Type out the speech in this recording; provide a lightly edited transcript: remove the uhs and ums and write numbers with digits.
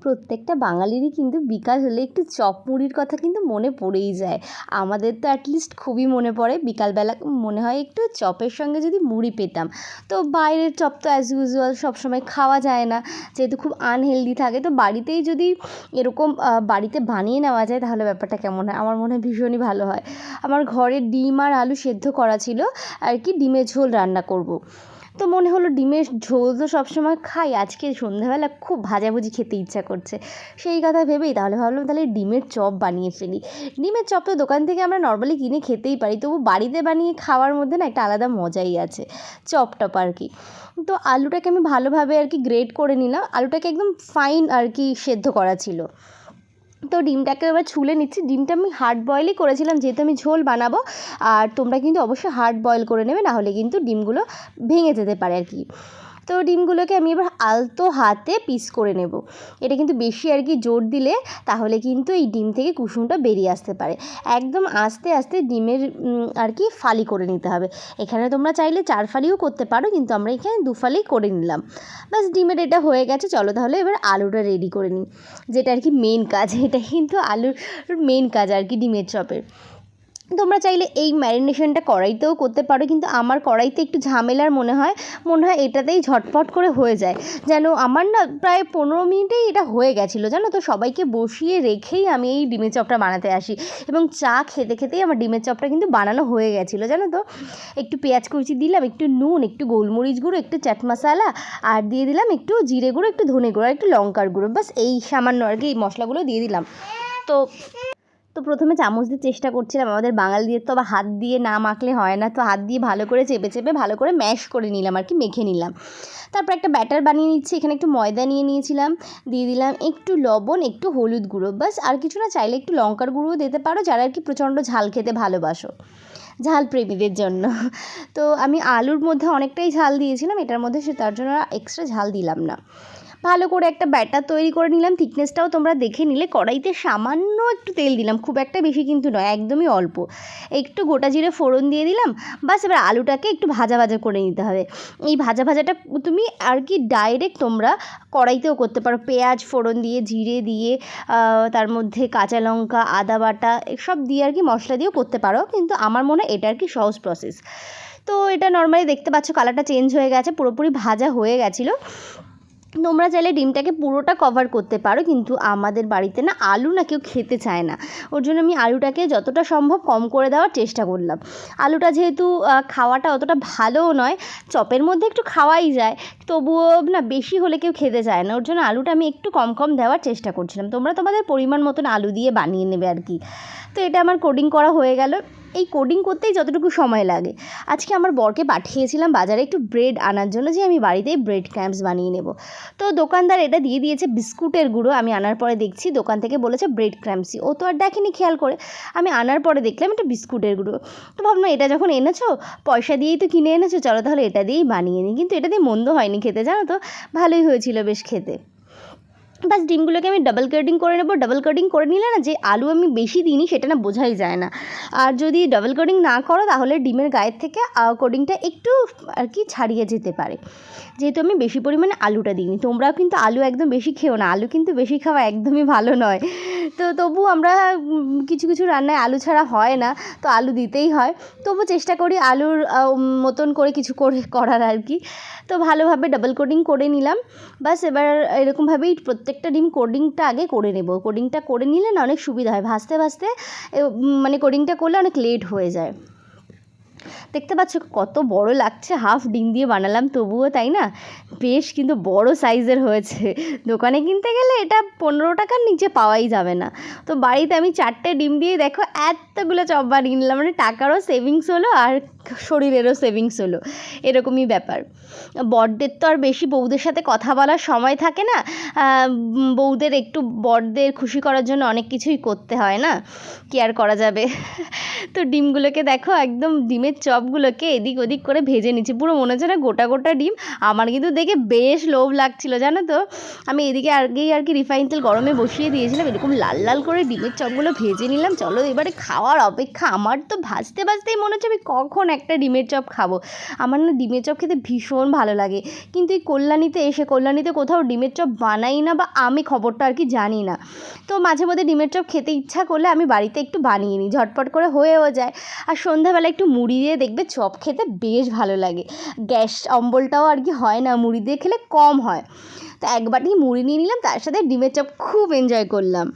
প্রত্যেকটা বাঙালিরই কিন্তু বিকাল হলে একটু চপ মুড়ির কথা কিন্তু মনে পড়েই যায়। আমাদের তো অ্যাটলিস্ট খুবই মনে পড়ে বিকালবেলা মনে হয় একটু চপের সঙ্গে যদি মুড়ি পেতাম। তো বাইরের চপ তো অ্যাজ ইউজুয়াল সবসময় খাওয়া যায় না, যেহেতু খুব আনহেলদি থাকে। তো বাড়িতেই যদি এরকম বাড়িতে বানিয়ে নেওয়া যায় তাহলে ব্যাপারটা কেমন হয়? আমার মনে হয় ভীষণই ভালো হয়। আমার ঘরে ডিম আর আলু সেদ্ধ করা ছিল আর কি, ডিমের ঝোল রান্না করব। তো মনে হলো ডিমের ঝোল তো সবসময় খাই, আজকে সন্ধ্যাবেলা খুব ভাজাভুজি খেতে ইচ্ছা করছে। সেই কথা ভেবেই তাহলে ভাবলাম তাহলে ডিমের চপ বানিয়ে ফেলি। ডিমের চপ তো দোকান থেকে আমরা নর্মালি কিনে খেতেই পারি, তবু বাড়িতে বানিয়ে খাওয়ার মধ্যে না একটা আলাদা মজাই আছে, চপ টপ আর কি। তো আলুটাকে আমি ভালোভাবে আর কি গ্রেট করে নিলাম, আলুটাকে একদম ফাইন আর কি সেদ্ধ করা ছিল। তো ডিমটাকে এবার ছুলে নিচ্ছি। ডিমটা আমি হার্ড বয়েলই করেছিলাম, যেহেতু আমি ঝোল বানাবো। আর তোমরা কিন্তু অবশ্যই হার্ড বয়েল করে নেবে, নাহলে কিন্তু ডিমগুলো ভেঙে যেতে পারে আর কি। তো ডিমগুলোকে আমি এবার আলতো হাতে পিস করে নেব। এটা কিন্তু বেশি আর কি জোর দিলে তাহলে কিন্তু এই ডিম থেকে কুসুমটা বেরিয়ে আসতে পারে। একদম আস্তে আস্তে ডিমের আর কি ফালি করে নিতে হবে। এখানে তোমরা চাইলে 4 ফালিও করতে পারো, কিন্তু আমরা এখানে 2 ফালি করে নিলাম। ব্যাস ডিমের এটা হয়ে গেছে। চলো তাহলে এবার আলুটা রেডি করে নিই, যেটা আর কি মেন কাজ। এটা কিন্তু আলুর মেন কাজ আর কি ডিমের চপের। তোমরা চাইলে এই ম্যারিনেশনটা কড়াইতেও করতে পারো, কিন্তু আমার কড়াইতে একটু ঝামেলার মনে হয় এটাতেই ঝটপট করে হয়ে যায়। যেন আমার না প্রায় 15 মিনিটেই এটা হয়ে গেছিলো জানো তো। সবাইকে বসিয়ে রেখেই আমি এই ডিমের চপটা বানাতে আসি, এবং চা খেতে খেতেই আমার ডিমের চপটা কিন্তু বানানো হয়ে গেছিলো জানো তো। একটু পেঁয়াজ কুচি দিলাম, একটু নুন, একটু গোলমরিচ গুঁড়ো, একটু চাট মশলা, আর দিয়ে দিলাম একটু জিরে গুঁড়ো, একটু ধনে গুঁড়ো, একটু লঙ্কার গুঁড়ো। বাস এই সামান্য আর কি এই মশলাগুলো দিয়ে দিলাম। তো প্রথমে চামচ দিয়ে চেষ্টা করছিলাম, আমাদের বাঙালিদের তো আবার হাত দিয়ে না মাখলে হয় না, তো হাত দিয়ে ভালো করে চেপে চেপে ভালো করে ম্যাশ করে নিলাম আর কি, মেখে নিলাম। তারপর একটা ব্যাটার বানিয়ে নিচ্ছি। এখানে একটু ময়দা নিয়ে নিয়েছিলাম, দিয়ে দিলাম একটু লবণ, একটু হলুদ গুঁড়ো, বাস আর কিছু না। চাইলে একটু লঙ্কার গুঁড়োও দিতে পারো, যারা আর কি প্রচণ্ড ঝাল খেতে ভালোবাসো, ঝাল প্রেমীদের জন্য। তো আমি আলুর মধ্যে অনেকটাই ঝাল দিয়েছিলাম, এটার মধ্যে তার জন্য এক্সট্রা ঝাল দিলাম না। ভালো করে একটা ব্যাটার তৈরি করে নিলাম। থিকনেসটাও তোমরা দেখে নিলে। কড়াইতে সামান্য একটু তেল দিলাম, খুব একটা বেশি কিন্তু নয়, একদমই অল্প। একটু গোটা জিরে ফোড়ন দিয়ে দিলাম। বাস এবার আলুটাকে একটু ভাজা ভাজা করে নিতে হবে। এই ভাজা ভাজাটা তুমি আর কি ডাইরেক্ট তোমরা কড়াইতেও করতে পারো, পেঁয়াজ ফোড়ন দিয়ে, জিরে দিয়ে, তার মধ্যে কাঁচা লঙ্কা, আদা বাটা এসব দিয়ে আর কি মশলা দিয়েও করতে পারো, কিন্তু আমার মনে হয় এটা আর কি সহজ প্রসেস। তো এটা নর্মালি দেখতে পাচ্ছ কালারটা চেঞ্জ হয়ে গেছে, পুরোপুরি ভাজা হয়ে গেছিলো। তোমরা চাইলে ডিমটাকে পুরোটা কভার করতে পারো, কিন্তু আমাদের বাড়িতে না আলু না কেউ খেতে চায় না, ওর জন্য আমি আলুটাকে যতটা সম্ভব কম করে দেওয়ার চেষ্টা করলাম। আলুটা যেহেতু খাওয়াটা অতটা ভালোও নয়, চপের মধ্যে একটু খাওয়াই যায়, তবুও না বেশি হলে কেউ খেতে চায় না, ওর জন্য আলুটা আমি একটু কম কম দেওয়ার চেষ্টা করছিলাম। তোমরা তোমাদের পরিমাণ মতন আলু দিয়ে বানিয়ে নেবে আর কি। তো এটা আমার কোডিং করা হয়ে গেল। এই কোডিং করতেই যতটুকু সময় লাগে। আজকে আমার বরকে পাঠিয়েছিলাম বাজারে একটু ব্রেড আনার জন্য, যে আমি বাড়িতেই ব্রেড ক্র্যাম্পস বানিয়ে নেব। তো দোকানদার এটা দিয়ে দিয়েছে বিস্কুটের গুঁড়ো। আমি আনার পরে দেখছি দোকান থেকে বলেছে ব্রেড ক্র্যাম্পসই, ও তো আর দেখেনি খেয়াল করে। আমি আনার পরে দেখলাম এটা বিস্কুটের গুঁড়ো। তো ভাবলাম এটা যখন এনেছো, পয়সা দিয়েই তো কিনে এনেছো, চলো তাহলে এটা দিয়েই বানিয়ে নিই। কিন্তু এটা দিয়ে মন্দ হয়নি খেতে, জানো তো, ভালোই হয়েছিল বেশ খেতে। বাস ডিমগুলোকে আমি ডাবল কোটিং করে নেবো। ডাবল কোটিং করে নিলে না যে আলু আমি বেশি দিইনি সেটা না বোঝাই যায় না। আর যদি ডাবল কোটিং না করো তাহলে ডিমের গায়ের থেকে কোটিংটা একটু আর কি ছাড়িয়ে যেতে পারে, যেহেতু আমি বেশি পরিমাণে আলুটা দিইনি। তোমরাও কিন্তু আলু একদম বেশি খেও না, আলু কিন্তু বেশি খাওয়া একদমই ভালো নয়। তো তবু আমরা কিছু কিছু রান্নায় আলু ছাড়া হয় না, তো আলু দিতেই হয়। তবু চেষ্টা করি আলুর মতন করে কিছু করার আর কি। তো ভালোভাবে ডাবল কোটিং করে নিলাম। বাস এবার এরকমভাবেই প্রত্যেকটা ডিম কোডিংটা আগে করে নেব। কোডিংটা করে নিলে না অনেক সুবিধা হয়, ভাজতে ভাজতে মানে কোডিংটা করলে অনেক লেট হয়ে যায়। দেখতে পাচ্ছ কত বড় লাগছে, হাফ ডিম দিয়ে বানালাম তবুও, তাই না? বেশ কিন্তু বড় সাইজের হয়েছে। দোকানে কিনতে গেলে এটা 15 টাকার নিচে পাওয়াই যাবে না। তো বাড়িতে আমি 4টে ডিম দিয়ে দেখো এতগুলো চপ বানিয়ে নিলাম, মানে টাকারও সেভিংস হলো আর শরীরেরও সেভিংস হলো, এরকমই ব্যাপার। বড়দের তো আর বেশি বউদের সাথে কথা বলার সময় থাকে না, বউদের একটু বড়দের খুশি করার জন্য অনেক কিছুই করতে হয় না, কি আর করা যাবে। তো ডিমগুলোকে দেখো একদম ডিমের চপ চপগুলোকে এদিক ওদিক করে ভেজে নিচ্ছি, পুরো মনে হচ্ছে না গোটা গোটা ডিম। আমার কিন্তু দেখে বেশ লোভ লাগছিল জানো তো। আমি এদিকে আগেই আর কি রিফাইন তেল গরমে বসিয়ে দিয়েছিলাম, এরকম লাল লাল করে ডিমের চপগুলো ভেজে নিলাম। চলো এবারে খাওয়ার অপেক্ষা, আমার তো ভাজতে ভাজতেই মনে হচ্ছে আমি কখন একটা ডিমের চপ খাবো। আমার না ডিমের চপ খেতে ভীষণ ভালো লাগে, কিন্তু এই কল্যাণীতে কোথাও ডিমের চপ বানাই না, বা আমি খবরটা আর কি জানি না। তো মাঝে মধ্যে ডিমের চপ খেতে ইচ্ছা করলে আমি বাড়িতে একটু বানিয়ে নিই, ঝটপট করে হয়েও যায়। আর সন্ধ্যাবেলা একটু মুড়ি দিয়ে দেখবে চপ খেতে বেশ ভালো লাগে, গ্যাস অম্বলটাও আর কি হয় না, মুড়ি দিয়ে খেলে কম হয়। তো এক বাটি মুড়ি নিয়ে নিলাম, তার সাথে ডিমের চপ, খুব এনজয় করলাম।